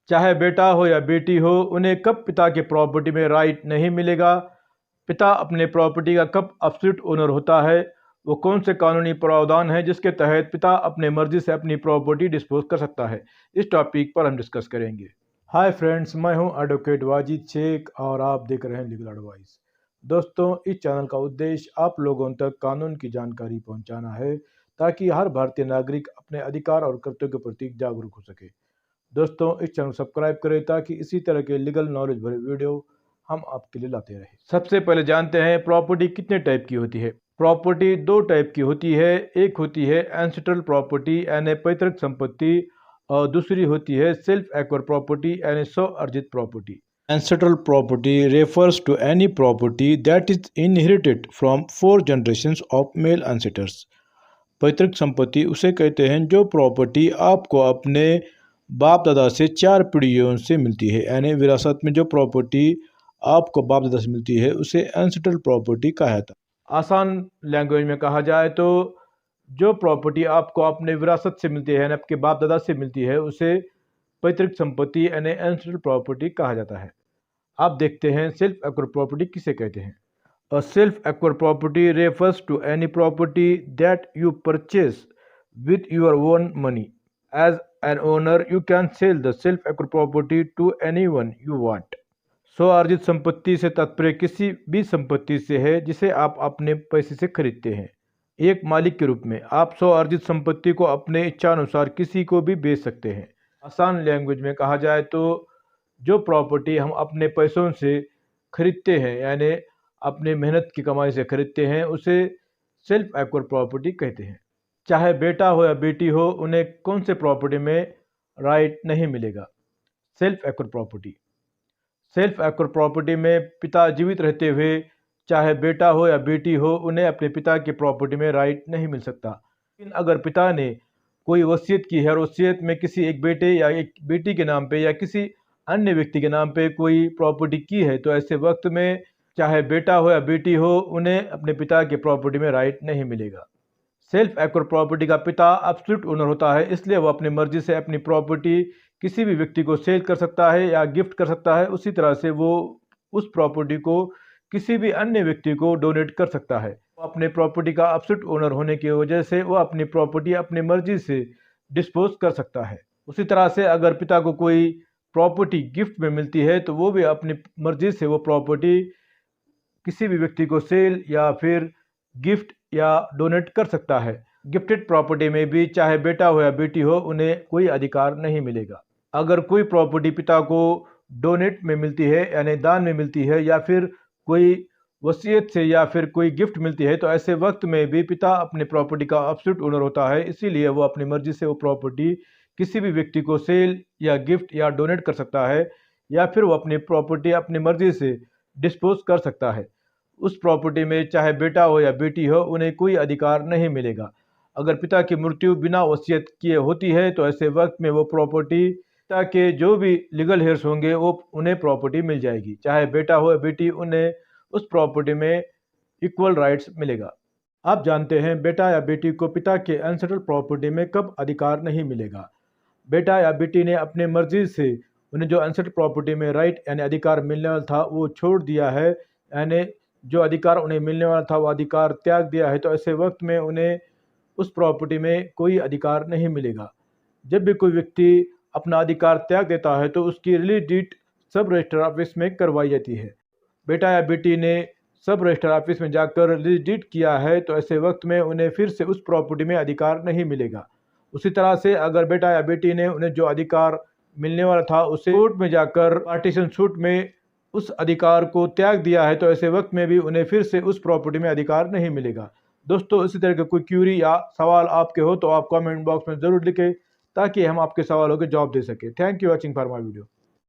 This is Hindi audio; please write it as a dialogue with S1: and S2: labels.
S1: चाहे बेटा हो या बेटी हो, उन्हें कब पिता के प्रॉपर्टी में राइट नहीं मिलेगा। पिता अपने प्रॉपर्टी का कब एब्सोल्यूट ओनर होता है। वो कौन से कानूनी प्रावधान हैं जिसके तहत पिता अपने मर्जी से अपनी प्रॉपर्टी डिस्पोज कर सकता है। इस टॉपिक पर हम डिस्कस करेंगे। हाय फ्रेंड्स, मैं हूं एडवोकेट वाजिद शेख और आप देख रहे हैं लीगल एडवाइस। दोस्तों, इस चैनल का उद्देश्य आप लोगों तक कानून की जानकारी पहुंचाना है ताकि हर भारतीय नागरिक अपने अधिकार और कर्तव्य के प्रति जागरूक हो सके। दोस्तों, इस चैनल को सब्सक्राइब करें ताकि इसी तरह के लीगल नॉलेज भरे वीडियो हम आपके लिए लाते रहें। सबसे पहले जानते हैं प्रॉपर्टी कितने टाइप की होती है। प्रॉपर्टी दो टाइप की होती है। एक होती है एंसेस्ट्रल प्रॉपर्टी यानी पैतृक संपत्ति, और दूसरी होती है सेल्फ एक्वायर्ड प्रॉपर्टी यानी स्व अर्जित property. Ancestral property refers to any property that is inherited from 4 generations of male ancestors. पैतृक संपत्ति उसे कहते हैं जो प्रॉपर्टी आपको अपने बाप दादा से 4 पीढ़ियों से मिलती है, यानी विरासत में जो प्रॉपर्टी आपको बाप दादा से मिलती है उसे एंसेस्ट्रल प्रॉपर्टी कहा जाता है। आसान लैंग्वेज में कहा जाए तो जो प्रॉपर्टी आपको अपने विरासत से मिलती है, आपके बाप दादा से मिलती है, उसे पैतृक संपत्ति यानी एंसेस्ट्रल प्रॉपर्टी कहा जाता है। आप देखते हैं सेल्फ एक्वायर्ड प्रॉपर्टी किसे कहते हैं। A self-acquired property refers to any property that you purchase with your own money. As an owner, you can sell the self-acquired property to anyone you want. स्व-अर्जित संपत्ति से तात्पर्य किसी भी संपत्ति से है जिसे आप अपने पैसे से खरीदते हैं। एक मालिक के रूप में आप स्व-अर्जित संपत्ति को अपने इच्छानुसार किसी को भी बेच सकते हैं। आसान लैंग्वेज में कहा जाए तो जो प्रॉपर्टी हम अपने पैसों से खरीदते हैं, यानी अपने मेहनत की कमाई से खरीदते हैं, उसे सेल्फ एक्वायर्ड प्रॉपर्टी कहते हैं। चाहे बेटा हो या बेटी हो, उन्हें कौन से प्रॉपर्टी में राइट नहीं मिलेगा। Self acquired property. Self acquired property में पिता जीवित रहते हुए चाहे बेटा हो या बेटी हो, उन्हें अपने पिता की प्रॉपर्टी में राइट नहीं मिल सकता। लेकिन अगर पिता ने कोई वसीयत की है और वसीयत में किसी एक बेटे या एक बेटी के नाम पे या किसी अन्य व्यक्ति के नाम पे कोई प्रॉपर्टी की है, तो ऐसे वक्त में चाहे बेटा हो या बेटी हो, उन्हें अपने पिता की प्रॉपर्टी में राइट नहीं मिलेगा। सेल्फ एक्वायर्ड प्रॉपर्टी का पिता एब्सोल्यूट ओनर होता है, इसलिए वो अपनी मर्जी से अपनी प्रॉपर्टी किसी भी व्यक्ति को सेल कर सकता है या गिफ्ट कर सकता है। उसी तरह से वो उस प्रॉपर्टी को किसी भी अन्य व्यक्ति को डोनेट कर सकता है। वो अपने प्रॉपर्टी का एब्सोल्यूट ओनर होने की वजह से वो अपनी प्रॉपर्टी अपनी मर्जी से डिस्पोज कर सकता है। उसी तरह से अगर पिता को कोई प्रॉपर्टी गिफ्ट में मिलती है तो वो भी अपनी मर्जी से वो प्रॉपर्टी किसी भी व्यक्ति को सेल या फिर गिफ्ट या डोनेट कर सकता है। गिफ्टेड प्रॉपर्टी में भी चाहे बेटा हो या बेटी हो, उन्हें कोई अधिकार नहीं मिलेगा। अगर कोई प्रॉपर्टी पिता को डोनेट में मिलती है यानी दान में मिलती है, या फिर कोई वसीयत से या फिर कोई गिफ्ट मिलती है, तो ऐसे वक्त में भी पिता अपने प्रॉपर्टी का एब्सोल्यूट ओनर होता है। इसीलिए वो अपनी मर्जी से वो प्रॉपर्टी किसी भी व्यक्ति को सेल या गिफ्ट या डोनेट कर सकता है, या फिर वो अपनी प्रॉपर्टी अपनी मर्जी से डिस्पोज कर सकता है। उस प्रॉपर्टी में चाहे बेटा हो या बेटी हो, उन्हें कोई अधिकार नहीं मिलेगा। अगर पिता की मृत्यु बिना वसीयत किए होती है तो ऐसे वक्त में वो प्रॉपर्टी पिता के जो भी लीगल हेयर्स होंगे वो उन्हें प्रॉपर्टी मिल जाएगी। चाहे बेटा हो या बेटी, उन्हें उस प्रॉपर्टी में इक्वल राइट्स मिलेगा। आप जानते हैं बेटा या बेटी को पिता के एंसेस्ट्रल प्रॉपर्टी में कब अधिकार नहीं मिलेगा। बेटा या बेटी ने अपने मर्जी से उन्हें जो एंसेस्ट्रल प्रॉपर्टी में राइट यानी अधिकार मिलने वाला था वो छोड़ दिया है, यानी जो अधिकार उन्हें मिलने वाला था वो अधिकार त्याग दिया है, तो ऐसे वक्त में उन्हें उस प्रॉपर्टी में कोई अधिकार नहीं मिलेगा। जब भी कोई व्यक्ति अपना अधिकार त्याग देता है तो उसकी रिलीज डीड सब रजिस्टर ऑफिस में करवाई जाती है। बेटा या बेटी ने सब रजिस्टर ऑफिस में जाकर रिलीज डीड किया है तो ऐसे वक्त में उन्हें फिर से उस प्रॉपर्टी में अधिकार नहीं मिलेगा। उसी तरह से अगर बेटा या बेटी ने उन्हें जो अधिकार मिलने वाला था उसे कोर्ट में जाकर पार्टीशन सूट में उस अधिकार को त्याग दिया है, तो ऐसे वक्त में भी उन्हें फिर से उस प्रॉपर्टी में अधिकार नहीं मिलेगा। दोस्तों, इसी तरह का कोई क्यूरी या सवाल आपके हो तो आप कमेंट बॉक्स में ज़रूर लिखें ताकि हम आपके सवालों के जवाब दे सकें। Thank you watching for my video.